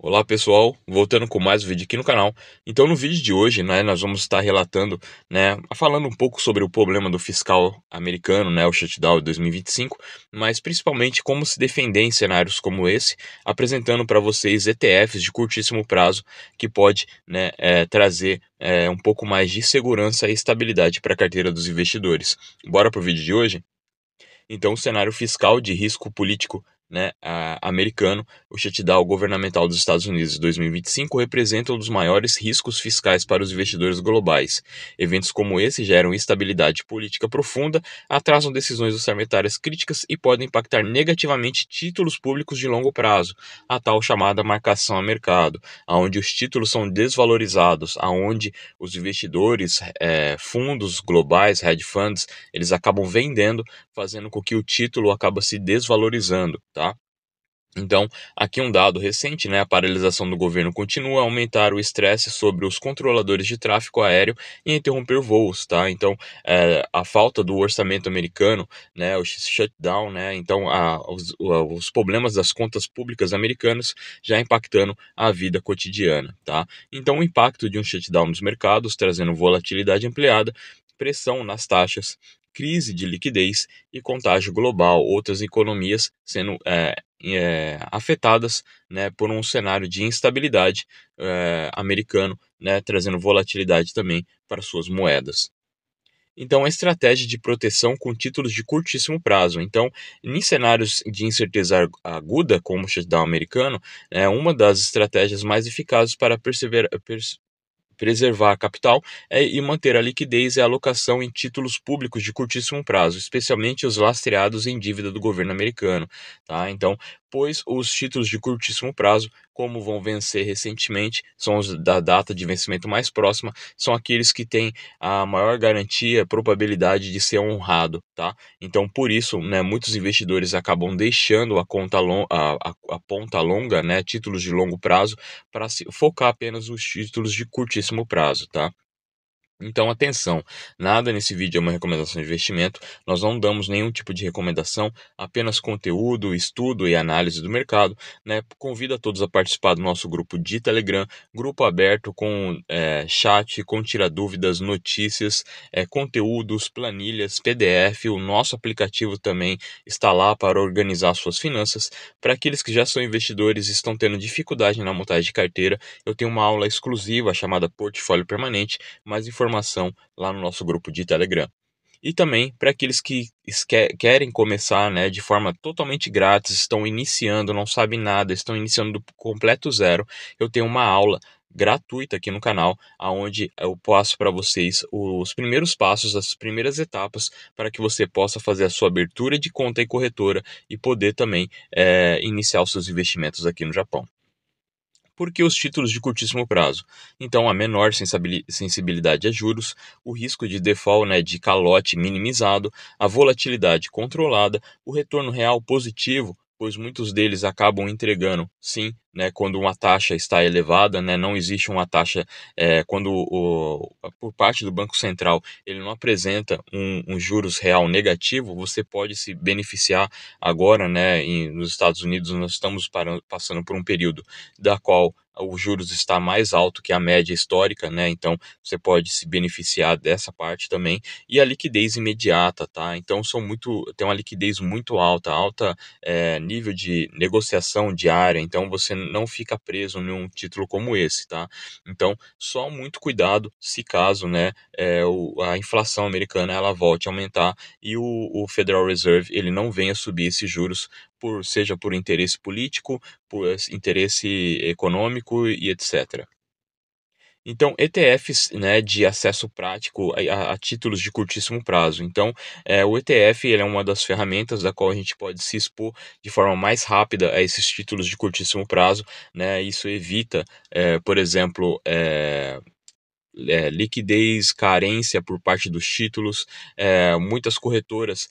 Olá pessoal, voltando com mais um vídeo aqui no canal. Então no vídeo de hoje, nós vamos estar relatando, falando um pouco sobre o problema do fiscal americano, o shutdown de 2025, mas principalmente como se defender em cenários como esse, apresentando para vocês ETFs de curtíssimo prazo que pode, trazer um pouco mais de segurança e estabilidade para a carteira dos investidores. Bora pro vídeo de hoje? Então, o cenário fiscal de risco político, americano, o shutdown governamental dos Estados Unidos de 2025 representa um dos maiores riscos fiscais para os investidores globais. Eventos como esse geram instabilidade política profunda, atrasam decisões orçamentárias críticas e podem impactar negativamente títulos públicos de longo prazo, a tal chamada marcação a mercado, onde os títulos são desvalorizados, aonde os investidores, fundos globais, hedge funds, eles acabam vendendo, fazendo com que o título acaba se desvalorizando, tá? Então, aqui um dado recente, a paralisação do governo continua a aumentar o estresse sobre os controladores de tráfego aéreo e interromper voos, tá? Então, a falta do orçamento americano, o shutdown, então os problemas das contas públicas americanas já impactando a vida cotidiana, tá? Então, o impacto de um shutdown nos mercados, trazendo volatilidade ampliada, pressão nas taxas, crise de liquidez e contágio global, outras economias sendo afetadas, por um cenário de instabilidade americano, trazendo volatilidade também para suas moedas. Então, a estratégia de proteção com títulos de curtíssimo prazo. Então, em cenários de incerteza aguda, como o shutdown americano, é uma das estratégias mais eficazes para preservar a capital e manter a liquidez e a alocação em títulos públicos de curtíssimo prazo, especialmente os lastreados em dívida do governo americano, tá? Então, pois os títulos de curtíssimo prazo, como vão vencer recentemente, são os da data de vencimento mais próxima, são aqueles que têm a maior garantia, probabilidade de ser honrado, tá? Então, por isso, muitos investidores acabam deixando a ponta longa, títulos de longo prazo, para se focar apenas nos títulos de curtíssimo prazo, tá? Então, atenção, nada nesse vídeo é uma recomendação de investimento, nós não damos nenhum tipo de recomendação, apenas conteúdo, estudo e análise do mercado, Convido a todos a participar do nosso grupo de Telegram, grupo aberto com chat, com tira dúvidas, notícias, conteúdos, planilhas, PDF, o nosso aplicativo também está lá para organizar suas finanças. Para aqueles que já são investidores e estão tendo dificuldade na montagem de carteira, eu tenho uma aula exclusiva chamada Portfólio Permanente, mais informação lá no nosso grupo de Telegram. E também para aqueles que querem começar, de forma totalmente grátis, estão iniciando, não sabem nada, estão iniciando do completo zero, eu tenho uma aula gratuita aqui no canal, onde eu passo para vocês os primeiros passos, as primeiras etapas para que você possa fazer a sua abertura de conta e corretora e poder também iniciar os seus investimentos aqui no Japão. Por que os títulos de curtíssimo prazo? Então, a menor sensibilidade a juros, o risco de default, de calote minimizado, a volatilidade controlada, o retorno real positivo, pois muitos deles acabam entregando, sim, quando uma taxa está elevada, não existe uma taxa, quando por parte do Banco Central ele não apresenta um juros real negativo, você pode se beneficiar agora, nos Estados Unidos nós estamos passando por um período da qual o juros está mais alto que a média histórica, então você pode se beneficiar dessa parte também, e a liquidez imediata, tá? Então tem uma liquidez muito alta, nível de negociação diária, então você não fica preso em um título como esse, tá? Então, só muito cuidado se caso, a inflação americana ela volte a aumentar e o Federal Reserve ele não venha subir esses juros seja por interesse político, por interesse econômico e etc. Então, ETFs, de acesso prático a títulos de curtíssimo prazo. Então, o ETF ele é uma das ferramentas da qual a gente pode se expor de forma mais rápida a esses títulos de curtíssimo prazo, Isso evita, por exemplo, liquidez, carência por parte dos títulos. Muitas corretoras,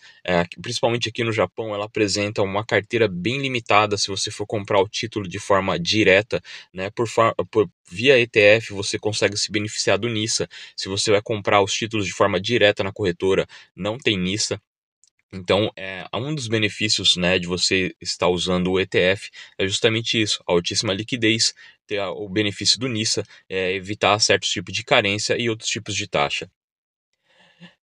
principalmente aqui no Japão, ela apresenta uma carteira bem limitada se você for comprar o título de forma direta, via ETF você consegue se beneficiar do NISA. Se você vai comprar os títulos de forma direta na corretora, não tem NISA. Então, um dos benefícios, né, de você estar usando o ETF é justamente isso, a altíssima liquidez, ter o benefício do NISA, evitar certos tipos de carência e outros tipos de taxa.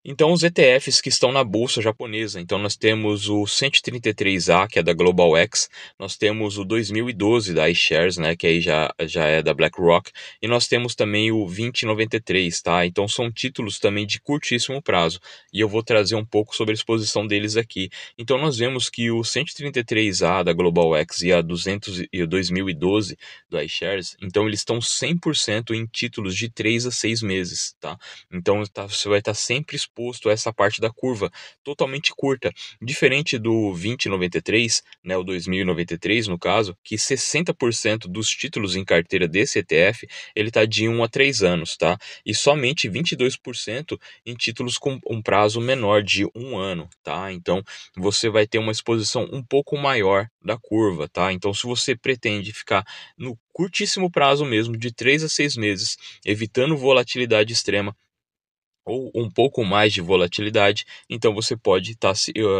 Então, os ETFs que estão na bolsa japonesa, então nós temos o 133A, que é da Global X, nós temos o 2012 da iShares, né, que aí já é da BlackRock, e nós temos também o 2093, tá? Então são títulos também de curtíssimo prazo, e eu vou trazer um pouco sobre a exposição deles aqui. Então nós vemos que o 133A da Global X e a 200 e o 2012 do iShares, então eles estão 100% em títulos de 3 a 6 meses, tá? Então você vai estar sempre exposto a essa parte da curva totalmente curta, diferente do 2093, né, o 2093 no caso, que 60% dos títulos em carteira desse ETF, ele está de 1 a 3 anos, tá? E somente 22% em títulos com um prazo menor de 1 ano, tá? Então você vai ter uma exposição um pouco maior da curva, tá? Então se você pretende ficar no curtíssimo prazo mesmo, de 3 a 6 meses, evitando volatilidade extrema, ou um pouco mais de volatilidade, então você pode estar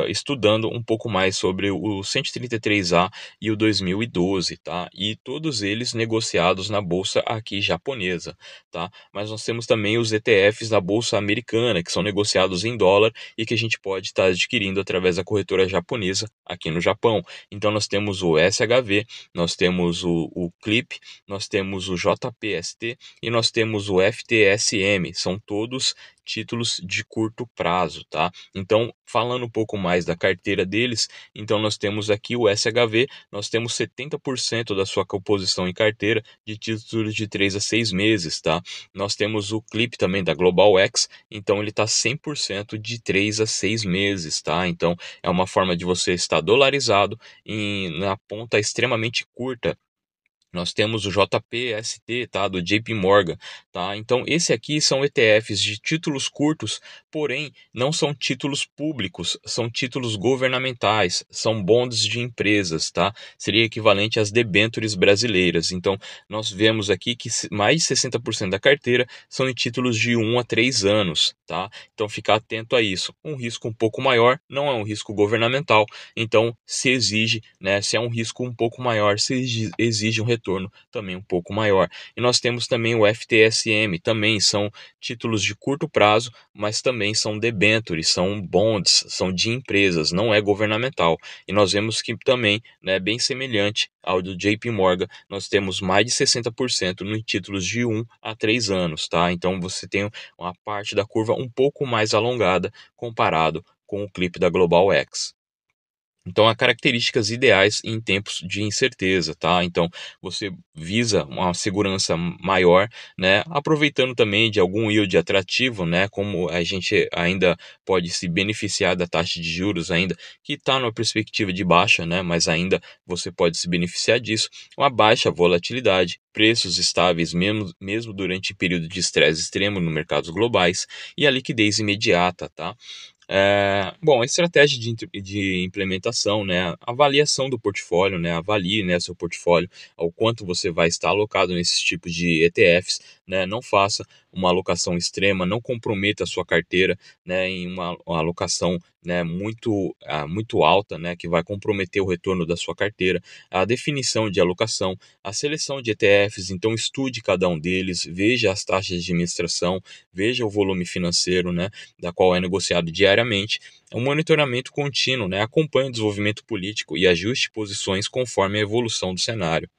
estudando um pouco mais sobre o 133A e o 2012, tá? E todos eles negociados na bolsa aqui japonesa, tá? Mas nós temos também os ETFs da bolsa americana, que são negociados em dólar e que a gente pode estar adquirindo através da corretora japonesa aqui no Japão. Então nós temos o SHV, nós temos o CLIP, nós temos o JPST e nós temos o FTSM, são todos títulos de curto prazo, tá? Então, falando um pouco mais da carteira deles, então nós temos aqui o SHV, nós temos 70% da sua composição em carteira de títulos de 3 a 6 meses, tá? Nós temos o CLIP também da Global X, então ele está 100% de 3 a 6 meses, tá? Então, é uma forma de você estar dolarizado na ponta extremamente curta. Nós temos o JPST, tá, do JP Morgan, tá? Então esse aqui são ETFs de títulos curtos, porém não são títulos públicos, são títulos governamentais, são bonds de empresas, tá? Seria equivalente às debêntures brasileiras. Então nós vemos aqui que mais de 60% da carteira são em títulos de 1 a 3 anos, tá? Então ficar atento a isso. Um risco um pouco maior, não é um risco governamental, então se exige, né, se é um risco um pouco maior, se exige um retorno também um pouco maior. E nós temos também o FTSM, também são títulos de curto prazo, mas também são debentures, são bonds, são de empresas, não é governamental. E nós vemos que também, né, bem semelhante ao do JP Morgan, nós temos mais de 60% em títulos de 1 a 3 anos, tá? Então você tem uma parte da curva um pouco mais alongada comparado com o clipe da Global X. Então, há características ideais em tempos de incerteza, tá? Então, você visa uma segurança maior, né? Aproveitando também de algum yield atrativo, né? Como a gente ainda pode se beneficiar da taxa de juros ainda, que está numa perspectiva de baixa, né? Mas ainda você pode se beneficiar disso. Uma baixa volatilidade, preços estáveis mesmo durante período de estresse extremo no mercados globais e a liquidez imediata, tá? Bom, a estratégia de implementação, né, avaliação do portfólio, né, avalie, né, seu portfólio, ao quanto você vai estar alocado nesses tipos de ETFs, né, não faça uma alocação extrema, não comprometa a sua carteira, né, em uma alocação, né, muito alta, né, que vai comprometer o retorno da sua carteira, a definição de alocação, a seleção de ETFs, então estude cada um deles, veja as taxas de administração, veja o volume financeiro, né, da qual é negociado diariamente, é um monitoramento contínuo, né? Acompanhe o desenvolvimento político e ajuste posições conforme a evolução do cenário.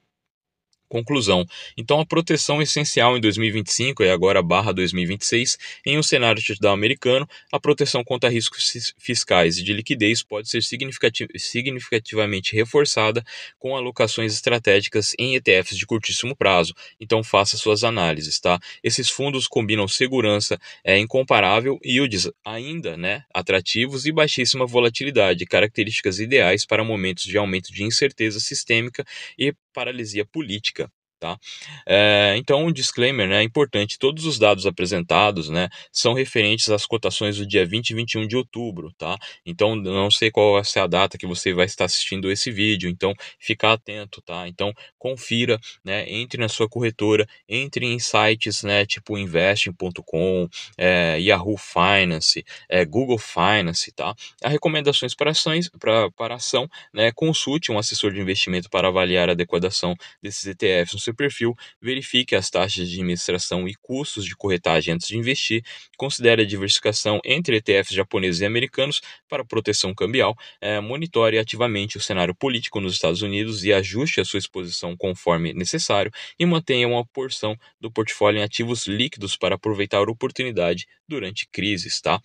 Conclusão. Então, a proteção essencial em 2025 e agora barra 2026, em um cenário americano, a proteção contra riscos fiscais e de liquidez pode ser significativamente reforçada com alocações estratégicas em ETFs de curtíssimo prazo. Então, faça suas análises, tá? Esses fundos combinam segurança incomparável e yields ainda, né, atrativos e baixíssima volatilidade, características ideais para momentos de aumento de incerteza sistêmica e paralisia política. tá? Então, um disclaimer, né, é importante, todos os dados apresentados, né, são referentes às cotações do dia 20 e 21 de outubro, tá? Então, não sei qual vai ser a data que você vai estar assistindo esse vídeo, então fica atento, tá? Então, confira, né, entre na sua corretora, entre em sites, né, tipo investing.com, Yahoo Finance, Google Finance, tá? Há recomendações para ações, para ação, né, consulte um assessor de investimento para avaliar a adequação desses ETFs no seu perfil, verifique as taxas de administração e custos de corretagem antes de investir, considere a diversificação entre ETFs japoneses e americanos para proteção cambial, monitore ativamente o cenário político nos Estados Unidos e ajuste a sua exposição conforme necessário e mantenha uma porção do portfólio em ativos líquidos para aproveitar a oportunidade durante crises, tá?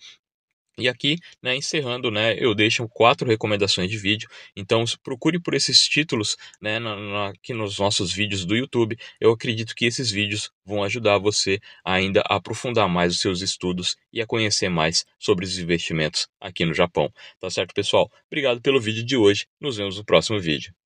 E aqui, né, encerrando, né, eu deixo 4 recomendações de vídeo, então procure por esses títulos, né, aqui nos nossos vídeos do YouTube. Eu acredito que esses vídeos vão ajudar você ainda a aprofundar mais os seus estudos e a conhecer mais sobre os investimentos aqui no Japão. Tá certo, pessoal? Obrigado pelo vídeo de hoje, nos vemos no próximo vídeo.